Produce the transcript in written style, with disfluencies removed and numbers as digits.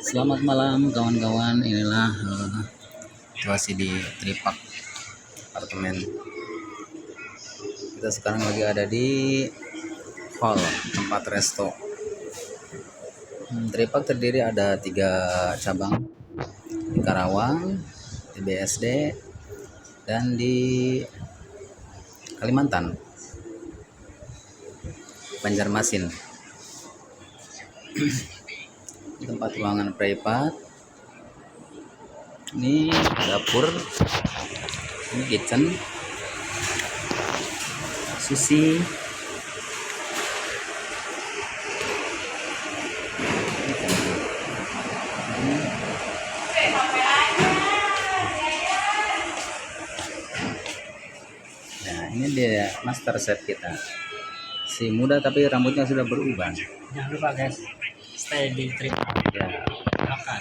Selamat malam kawan-kawan, inilah situasi di Tripak apartemen. Kita sekarang lagi ada di hall tempat resto. Tripak terdiri ada 3 cabang, di Karawang, di BSD, dan di Kalimantan, Banjarmasin. Tempat ruangan privat, ini dapur, ini kitchen, sushi, nah ini dia master chef kita, si muda tapi rambutnya sudah berubah. Jangan lupa guys, stay di Tripak. Ya. Makan.